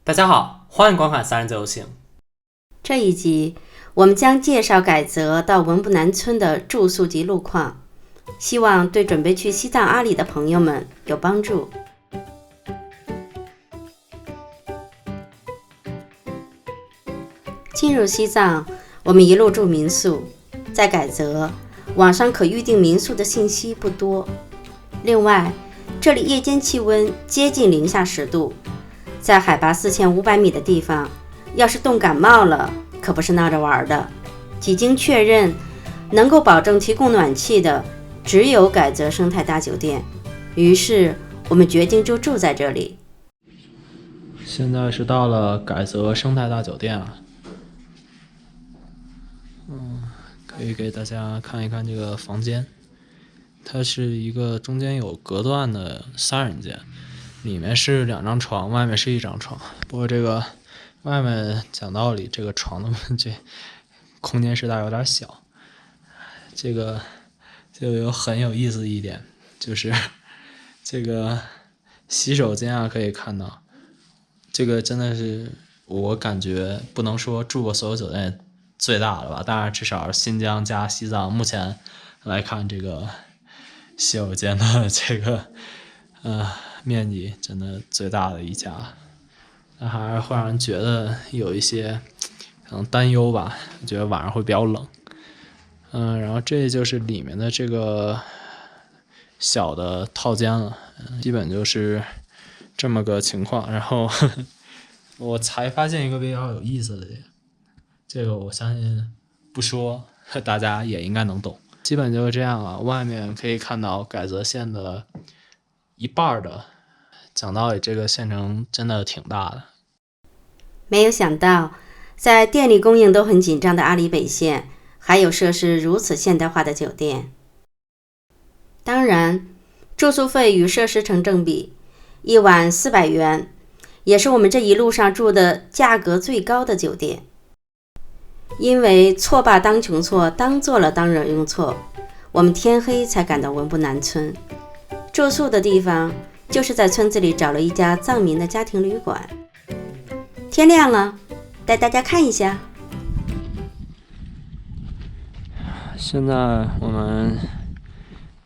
大家好，欢迎观看《三人自由行》。这一集我们将介绍改则到文布南村的住宿及路况，希望对准备去西藏阿里的朋友们有帮助。进入西藏，我们一路住民宿，在改则，网上可预订民宿的信息不多。另外，这里夜间气温接近零下10度，在海拔4500米的地方，要是冻感冒了，可不是闹着玩的。几经确认，能够保证提供暖气的只有改则生态大酒店，于是我们决定就住在这里。现在是到了改则生态大酒店啊。可以给大家看一看这个房间，它是一个中间有隔断的3人间，里面是2张床，外面是1张床。不过这个外面讲道理，这个床的这空间实在有点小。这个就有很有意思一点，就是这个洗手间啊，可以看到，这个真的是我感觉不能说住过所有酒店最大的吧，当然至少新疆加西藏目前来看，这个洗手间的这个面积真的最大的一家，但还是会让人觉得有一些可能担忧吧，觉得晚上会比较冷。然后这就是里面的这个小的套间了，基本就是这么个情况。然后我才发现一个比较有意思的点，这个我相信不说大家也应该能懂。基本就是这样啊，外面可以看到改则县的一半的，讲道理这个县城真的挺大的。没有想到，在电力供应都很紧张的阿里北县，还有设施如此现代化的酒店。当然，住宿费与设施成正比，一晚400元，也是我们这一路上住的价格最高的酒店。因为错罢当穷错，当做了当人用错，我们天黑才赶到文布南村。住宿的地方就是在村子里找了一家藏民的家庭旅馆。天亮了，带大家看一下。现在我们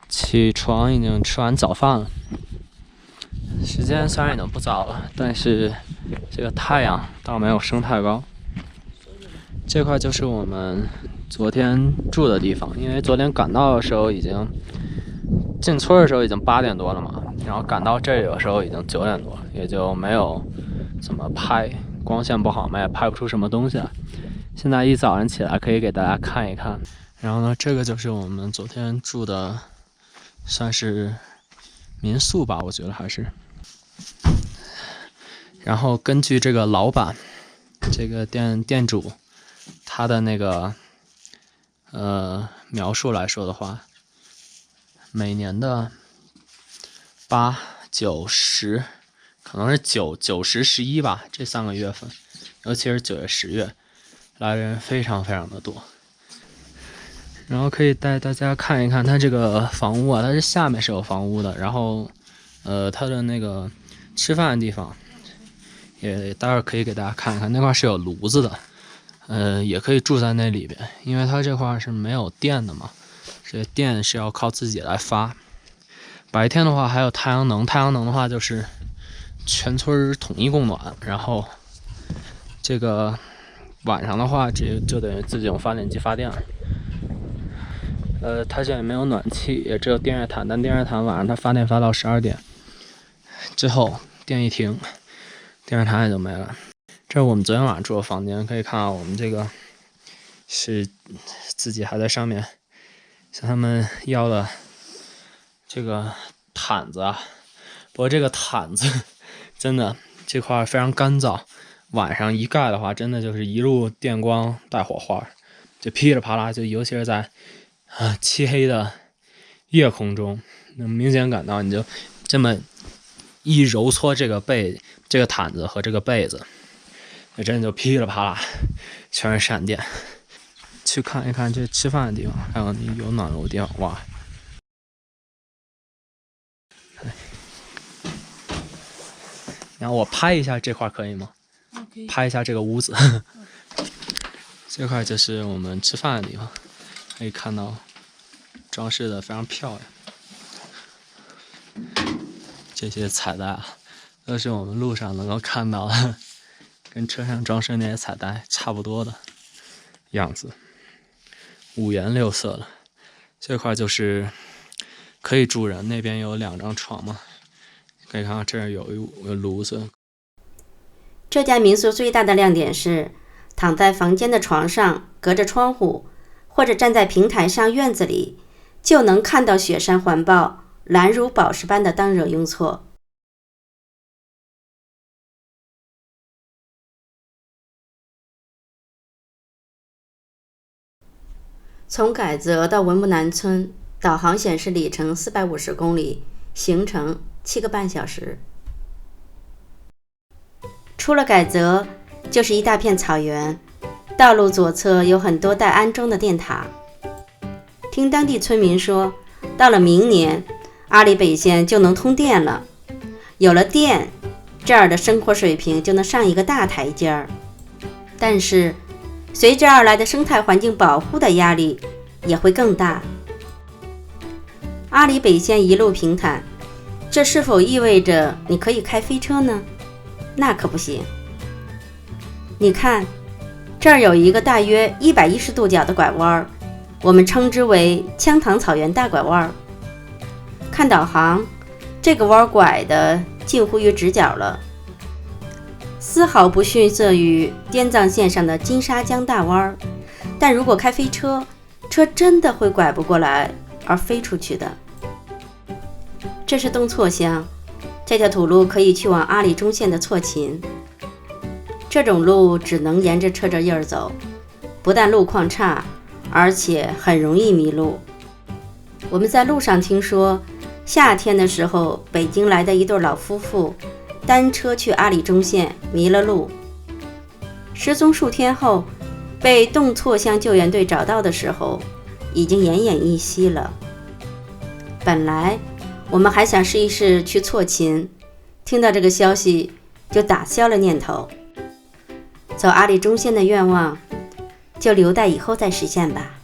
起床，已经吃完早饭了。时间虽然已经不早了，但是这个太阳倒没有升太高。这块就是我们昨天住的地方，因为昨天赶到的时候已经进村的时候已经8点多了嘛，然后赶到这里的时候已经9点多了，也就没有怎么拍，光线不好嘛，也拍不出什么东西来。现在一早上起来可以给大家看一看。然后呢，这个就是我们昨天住的，算是民宿吧，我觉得还是。然后根据这个老板，这个店主，他的那个描述来说的话，每年的8、9、10，可能是9、10、11吧，这3个月份，尤其是9月、10月，来的人非常非常的多。然后可以带大家看一看它这个房屋啊，它是下面是有房屋的，然后它的那个吃饭的地方也待会儿可以给大家看一看，那块是有炉子的，也可以住在那里边，因为它这块是没有电的嘛，这电是要靠自己来发。白天的话还有太阳能，太阳能的话就是全村统一供暖，然后这个晚上的话就等于自己用发电机发电了。它现在没有暖气，也只有电热毯，但电热毯晚上它发电发到12点，之后电一停，电热毯也就没了。这是我们昨天晚上住的房间，可以看到我们这个是自己还在上面向他们要的这个毯子啊，不过这个毯子真的这块非常干燥，晚上一盖的话，真的就是一路电光带火花，就噼里啪啦，就尤其是在漆黑的夜空中，能明显感到你就这么一揉搓这个毯子和这个被子，那真的就噼里啪啦全是闪电。去看一看这吃饭的地方，还有有暖炉的地方，哇！然后我拍一下这块可以吗？拍一下这个屋子。这块就是我们吃饭的地方，可以看到装饰的非常漂亮。这些彩带都是我们路上能够看到的，跟车上装饰那些彩带差不多的样子，五颜六色的。这块就是可以住人，那边有2张床嘛，可以看到这儿有一个炉子。这家民宿最大的亮点是，躺在房间的床上，隔着窗户，或者站在平台上院子里，就能看到雪山环抱，蓝如宝石般的当惹雍措。从改则到文木南村，导航显示里程450公里，行程7个半小时。出了改则，就是一大片草原，道路左侧有很多待安装的电塔。听当地村民说，到了明年，阿里北线就能通电了。有了电，这儿的生活水平就能上一个大台阶儿。但是，随之而来的生态环境保护的压力也会更大。阿里北线一路平坦，这是否意味着你可以开飞车呢？那可不行。你看，这儿有一个大约110度角的拐弯，我们称之为羌塘草原大拐弯。看导航，这个弯拐的近乎于直角了，丝毫不逊色于滇藏线上的金沙江大弯。但如果开飞车，车真的会拐不过来而飞出去的。这是东措乡，这条土路可以去往阿里中线的措勤。这种路只能沿着车辙印儿走，不但路况差，而且很容易迷路。我们在路上听说，夏天的时候，北京来的一对老夫妇单车去阿里中线迷了路，失踪数天后，被东措乡救援队找到的时候，已经奄奄一息了。本来我们还想试一试去措勤，听到这个消息就打消了念头。走阿里中线的愿望就留待以后再实现吧。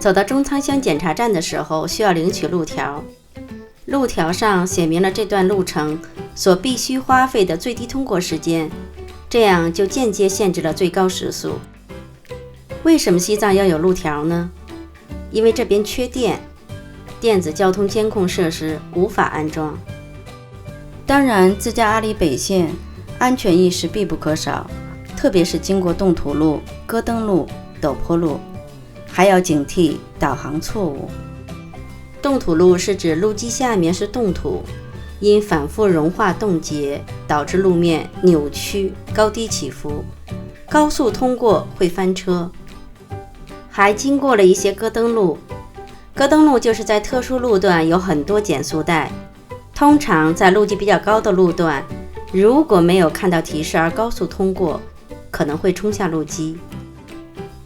走到中仓乡检查站的时候，需要领取路条，路条上写明了这段路程所必须花费的最低通过时间，这样就间接限制了最高时速。为什么西藏要有路条呢？因为这边缺电，电子交通监控设施无法安装。当然，自驾阿里北线安全意识必不可少，特别是经过冻土路、戈登路、陡坡路，还要警惕导航错误。冻土路是指路基下面是冻土，因反复融化冻结导致路面扭曲、高低起伏，高速通过会翻车。还经过了一些戈登路，戈登路就是在特殊路段有很多减速带，通常在路基比较高的路段，如果没有看到提示而高速通过，可能会冲下路基。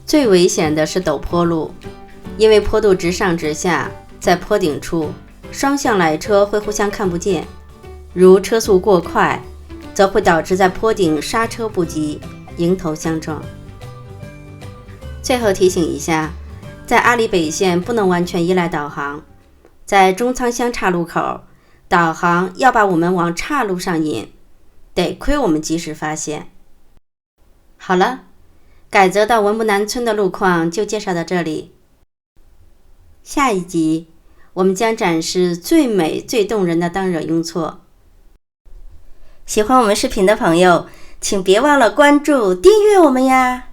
最危险的是陡坡路，因为坡度直上直下，在坡顶处双向来车会互相看不见，如车速过快，则会导致在坡顶刹车不及，迎头相撞。最后提醒一下，在阿里北线不能完全依赖导航，在中仓乡岔路口，导航要把我们往岔路上引，得亏我们及时发现。好了，改则到文木南村的路况就介绍到这里。下一集我们将展示最美最动人的当惹雍措。喜欢我们视频的朋友，请别忘了关注订阅我们呀。